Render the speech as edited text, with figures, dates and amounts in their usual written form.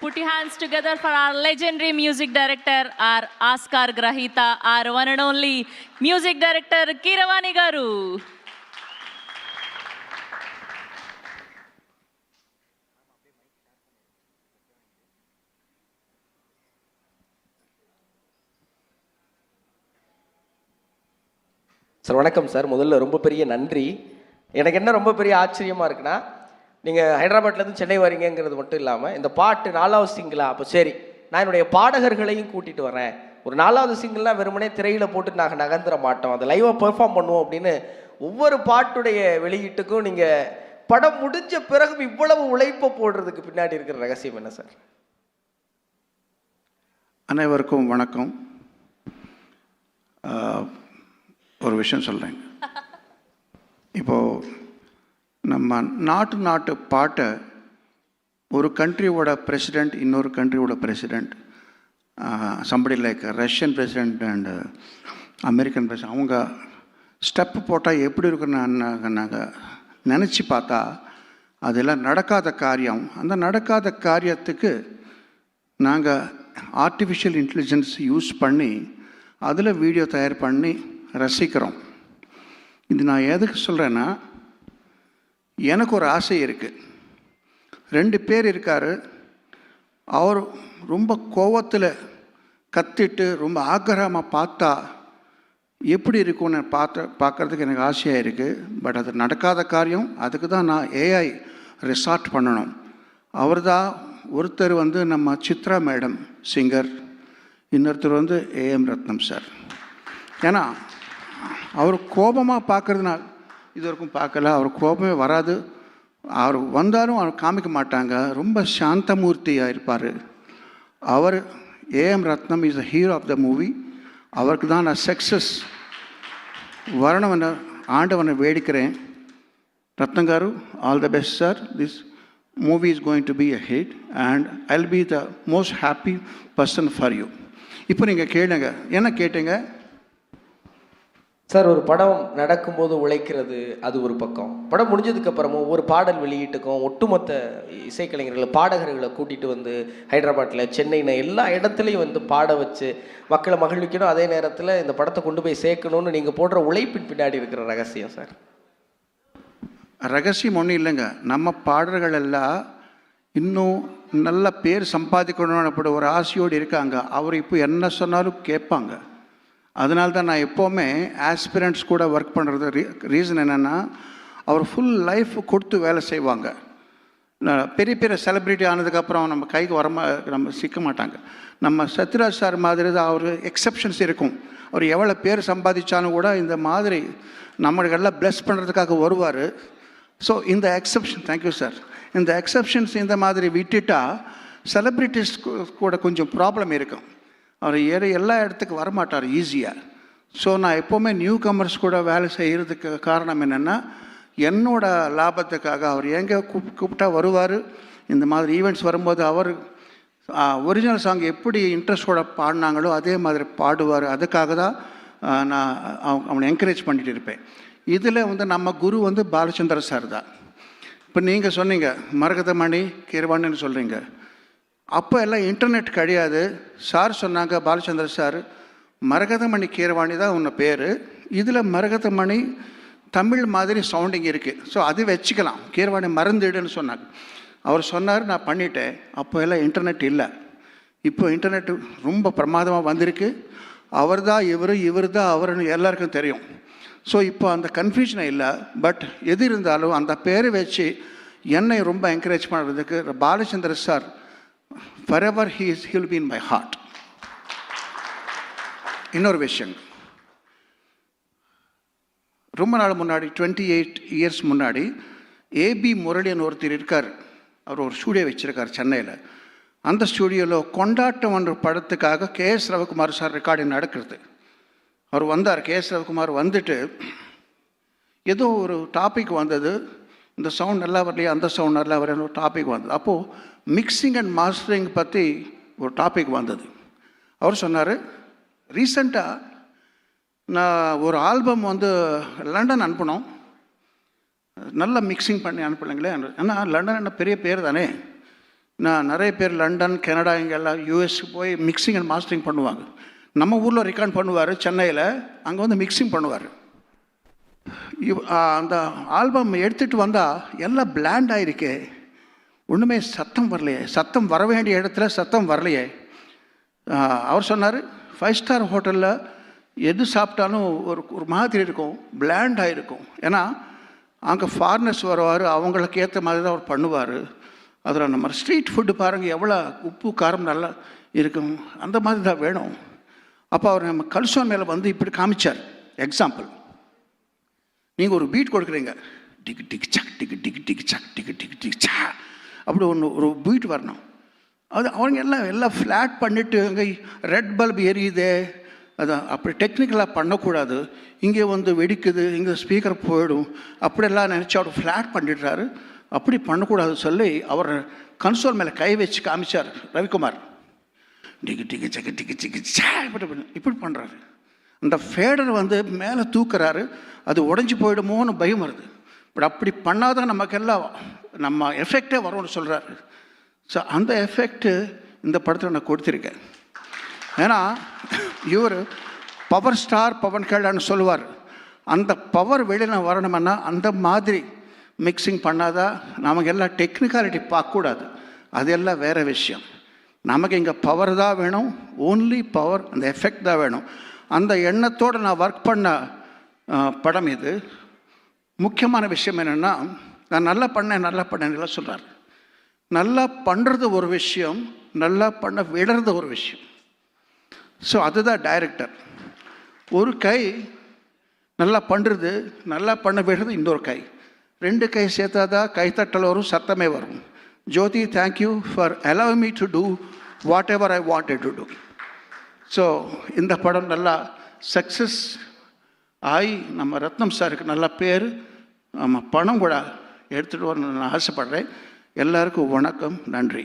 Put your hands together for our legendary music director, our Oscar Grahita, our one and only music director, Keeravani Garu. Sir வணக்கம் sir. முதல்ல ரொம்ப பெரிய நன்றி. எனக்கு என்ன ரொம்ப பெரிய ஆச்சரியமாக இருக்குன்னா, நீங்கள் ஹைதராபாத்லேருந்து சென்னை வரீங்கிறது மட்டும் இல்லாமல் இந்த பாட்டு 4வது சிங்கிளா, அப்போ சரி நான் என்னுடைய பாடகர்களையும் கூட்டிகிட்டு வரேன். ஒரு 4வது சிங்கிள்லாம் வெறுமனே திரையில் போட்டு நாங்கள் நகர்ந்துட மாட்டோம், அதை லைவாக பெர்ஃபார்ம் பண்ணுவோம் அப்படின்னு ஒவ்வொரு பாட்டுடைய வெளியீட்டுக்கும் நீங்கள் படம் முடிஞ்ச பிறகு இவ்வளவு உழைப்பை போடுறதுக்கு பின்னாடி இருக்கிற ரகசியம் என்ன சார்? அனைவருக்கும் வணக்கம். ஒரு விஷயம் சொல்கிறேங்க. இப்போது நம்ம நாட்டு பாட்டை ஒரு கண்ட்ரியோட பிரசிடெண்ட் இன்னொரு கண்ட்ரியோட president, somebody like Russian president and American president, அவங்க ஸ்டெப்பு போட்டால் எப்படி இருக்குன்னு நாங்கள் நினச்சி பார்த்தா அதெல்லாம் நடக்காத காரியம். அந்த நடக்காத காரியத்துக்கு நாங்கள் ஆர்டிஃபிஷியல் இன்டெலிஜென்ஸ் யூஸ் பண்ணி அதில் வீடியோ தயார் பண்ணி ரசிக்கிறோம். இது நான் எதுக்கு சொல்கிறேன்னா, எனக்கு ஒரு ஆசை இருக்குது. 2 பேர் இருக்கார், அவர் ரொம்ப கோவத்தில் கத்திட்டு ரொம்ப ஆக்கிரகமாக பார்த்தா எப்படி இருக்கும்னு பார்க்குறதுக்கு எனக்கு ஆசையாக இருக்குது. பட் அது நடக்காத காரியம். அதுக்கு தான் நான் ஏஐ ரிசார்ட் பண்ணணும். அவர் தான் ஒருத்தர் நம்ம சித்ரா மேடம் சிங்கர், இன்னொருத்தர் ஏஎம் ரத்னம் சார். ஏன்னா அவர் கோபமாக பார்க்குறதுனால இது வரைக்கும் பார்க்கல, அவர் கோபமே வராது. அவர் வந்தாலும் அவர் காமிக்க மாட்டாங்க, ரொம்ப சாந்தமூர்த்தியாக இருப்பார். அவர் A M Rathnam is the hero of the movie. அவருக்கு தான் நான் சக்ஸஸ் வரணும்னு ஆண்டவனை வேடிக்கிறேன். Rathnam garu, all the best sir. This movie is going to be a hit and I will be the most happy person for you. இப்போ நீங்கள் கேளுங்க, என்ன கேட்டீங்க சார்? ஒரு படம் நடக்கும்போது உழைக்கிறது அது ஒரு பக்கம், படம் முடிஞ்சதுக்கப்புறமும் ஒரு பாடல் வெளியீட்டுக்கும் ஒட்டுமொத்த இசைக்கலைஞர்களை பாடகர்களை கூட்டிகிட்டு ஹைதராபாத்தில் சென்னைன்னு எல்லா இடத்துலையும் பாட வச்சு மக்களை மகிழ்விக்கணும், அதே நேரத்தில் இந்த படத்தை கொண்டு போய் சேர்க்கணும்னு நீங்கள் போடுற உழைப்பின் பின்னாடி இருக்கிற ரகசியம் சார்? ரகசியம் ஒன்றும் இல்லைங்க. நம்ம பாடல்கள் எல்லாம் இன்னும் நல்ல பேர் சம்பாதிக்கணும்னு ஒரு ஆசையோடு இருக்காங்க. அவர் இப்போ என்ன சொன்னாலும் கேட்பாங்க. அதனால தான் நான் எப்போவுமே ஆஸ்பிரண்ட்ஸ் கூட ஒர்க் பண்ணுறது ரீசன் என்னென்னா, அவர் ஃபுல் லைஃப் கொடுத்து வேலை செய்வாங்க. பெரிய பெரிய செலிப்ரிட்டி ஆனதுக்கப்புறம் நம்ம கைக்கு நம்ம சிக்க மாட்டாங்க. நம்ம சத்யராஜ் சார் மாதிரி தான் அவர் எக்ஸப்ஷன்ஸ் இருக்கும். அவர் எவ்வளோ பேர் சம்பாதிச்சாலும் கூட இந்த மாதிரி நம்மளுக்கெல்லாம் ப்ளஸ் பண்ணுறதுக்காக வருவார். ஸோ இந்த எக்ஸப்ஷன், தேங்க்யூ சார், இந்த எக்ஸப்ஷன்ஸ் இந்த மாதிரி விட்டுட்டா செலிப்ரிட்டிஸ் கூட கொஞ்சம் ப்ராப்ளம் இருக்கும். அவர் எல்லா இடத்துக்கு வரமாட்டார் ஈஸியாக. ஸோ நான் எப்போவுமே நியூ கமர்ஸ் கூட வேலை செய்கிறதுக்கு காரணம் என்னென்னா, என்னோடய லாபத்துக்காக அவர் எங்கே கூப்பிட்டா வருவார். இந்த மாதிரி ஈவெண்ட்ஸ் வரும்போது அவர் ஒரிஜினல் சாங் எப்படி இன்ட்ரெஸ்டோட பாடினாங்களோ அதே மாதிரி பாடுவார். அதுக்காக தான் நான் அவனை என்கரேஜ் பண்ணிகிட்டு இருப்பேன். இதில் நம்ம குரு பாலச்சந்திர சார் தான். இப்போ நீங்கள் சொன்னீங்க மரகதமணி கீரவாணின்னு சொல்கிறீங்க. அப்போ எல்லாம் இன்டர்நெட் கிடையாது. சார் சொன்னாங்க, பாலச்சந்திர சார், மரகதமணி கீரவாணி தான் உன்னை பேர், இதில் மரகதமணி தமிழ் மாதிரி சவுண்டிங் இருக்குது, ஸோ அது வச்சுக்கலாம், கீரவாணி மறந்துடுன்னு சொன்னாங்க. அவர் சொன்னார், நான் பண்ணிட்டேன். அப்போ எல்லாம் இன்டர்நெட் இல்லை. இப்போ இன்டர்நெட் ரொம்ப பிரமாதமாக வந்திருக்கு. அவர் தான் இவர் தான் அவர்னு எல்லாருக்கும் தெரியும். ஸோ இப்போ அந்த கன்ஃபியூஷனே இல்லை. பட் எது இருந்தாலும் அந்த பேரை வச்சு என்னை ரொம்ப என்கரேஜ் பண்ணுறதுக்கு Balachandra sir forever he'll be in my heart. இன்னொரு விஷயம், ரொம்ப நாள் முன்னாடி 28 இயர்ஸ் முன்னாடி ஏபி முரளியன் ஒருத்தர் இருக்கார். அவர் ஒரு ஸ்டூடியோ வச்சுருக்கார் சென்னையில். அந்த ஸ்டூடியோவில் கொண்டாட்டம் என்ற படத்துக்காக கேஎஸ் ரவிக்குமார் சார் ரெக்கார்டிங் நடக்கிறது. அவர் வந்தார். கேஎஸ் ரவிக்குமார் வந்துட்டு ஏதோ ஒரு டாபிக் வந்தது, இந்த சவுண்ட் நல்லா வரலையா, அந்த சவுண்ட் நல்லா வரல, ஒரு டாபிக் வந்தது. அப்போது மிக்சிங் அண்ட் மாஸ்டரிங் பற்றி ஒரு டாபிக் வந்தது. அவர் சொன்னார், ரீசெண்டாக நான் ஒரு ஆல்பம் லண்டன் அனுப்பினோம், நல்லா மிக்சிங் பண்ணி அனுப்பலைங்களே. ஏன்னா லண்டன் என்ன பெரிய பேர் தானே. நான் நிறைய பேர் லண்டன், கனடா, இங்கெல்லாம் யூஎஸ்க்கு போய் மிக்சிங் அண்ட் மாஸ்டரிங் பண்ணுவாங்க. நம்ம ஊரில் ரெக்கார்ட் பண்ணுவார் சென்னையில், அங்கே வந்து மிக்சிங் பண்ணுவார். அந்த ஆல்பம் எடுத்துகிட்டு வந்தால் எல்லாம் பிளாண்ட் ஆகிருக்கே, ஒன்றுமே சத்தம் வரலையே, சத்தம் வர வேண்டிய இடத்துல சத்தம் வரலையே. அவர் சொன்னார், 5 ஸ்டார் ஹோட்டலில் எது சாப்பிட்டாலும் ஒரு மாதிரி இருக்கும், பிளாண்ட் ஆகிருக்கும். ஏன்னா அங்கே ஃபாரினர்ஸ் வருவார், அவங்களுக்கு ஏற்ற மாதிரி தான் அவர் பண்ணுவார். அதில் நம்ம ஸ்ட்ரீட் ஃபுட்டு பாருங்கள், எவ்வளோ உப்பு காரம் நல்லா இருக்கும், அந்த மாதிரி தான் வேணும். அப்போ அவர் நம்ம கல்சோன் மேலே வந்து இப்படி காமிச்சார். எக்ஸாம்பிள், நீங்கள் ஒரு பீட் கொடுக்குறீங்க, டிக்கு டிக்கு சக் டிக்கு டிக்கு டிக்கு சக் டிக்கு டிக்கு டிக்கு சா, அப்படி ஒரு பீட் வரணும். அது அவங்க எல்லாம் ஃப்ளாட் பண்ணிவிட்டு அங்கே ரெட் பல்ப் எரியுதே, அதான் அப்படி டெக்னிக்கலாக பண்ணக்கூடாது. இங்கே வந்து வெடிக்குது, இங்கே ஸ்பீக்கர் போயிடும், அப்படியெல்லாம் நினச்சி அவர் ஃப்ளாட் பண்ணிடுறாரு. அப்படி பண்ணக்கூடாது சொல்லி அவர் கன்சோல் மேலே கை வச்சு காமிச்சார் ரவிக்குமார். டிக்கு டிக்கு சக்கு டிக்கு டிக்கு சா இப்படி பண்ணுறாரு. அந்த ஃபேடர் வந்து மேலே தூக்குறாரு, அது உடஞ்சி போயிடுமோன்னு பயம் வருது. பட் அப்படி பண்ணாதான் நமக்கெல்லாம் நம்ம எஃபெக்டே வரும்னு சொல்கிறாரு. ஸோ அந்த எஃபெக்ட்டு இந்த படத்தில் நான் கொடுத்துருக்கேன். ஏன்னா இவர் பவர் ஸ்டார் பவன் கல்யாண் சொல்லுவார், அந்த பவர் வெளியில் வரணுமென்னா அந்த மாதிரி மிக்சிங் பண்ணாதான். நமக்கு எல்லாம் டெக்னிக்காலிட்டி பார்க்கக்கூடாது, அதெல்லாம் வேறு விஷயம். நமக்கு இங்கே பவர் தான் வேணும், ஓன்லி பவர், அந்த எஃபெக்ட் தான் வேணும். அந்த எண்ணத்தோடு நான் ஒர்க் பண்ண படம் இது. முக்கியமான விஷயம் என்னென்னா, நான் நல்லா பண்ணேன் சொல்கிறார். நல்லா பண்ணுறது ஒரு விஷயம், நல்லா பண்ண விடுறது ஒரு விஷயம். ஸோ அதுதான் டைரக்டர். ஒரு கை நல்லா பண்ணுறது, நல்லா பண்ண விடுறது இன்னொரு கை, 2 கை சேர்த்தா தான் கைத்தட்டல் வரும், சத்தமே வரும். Jyothi, thank you for allowing me to do whatever I wanted to do. So இந்த படம் நல்லா சக்ஸஸ் ஆகி நம்ம ரத்னம் சாருக்கு நல்ல பேர், நம்ம பணம் கூட எடுத்துகிட்டு வரணும்னு நான் ஆசைப்படுறேன். எல்லாருக்கும் வணக்கம், நன்றி.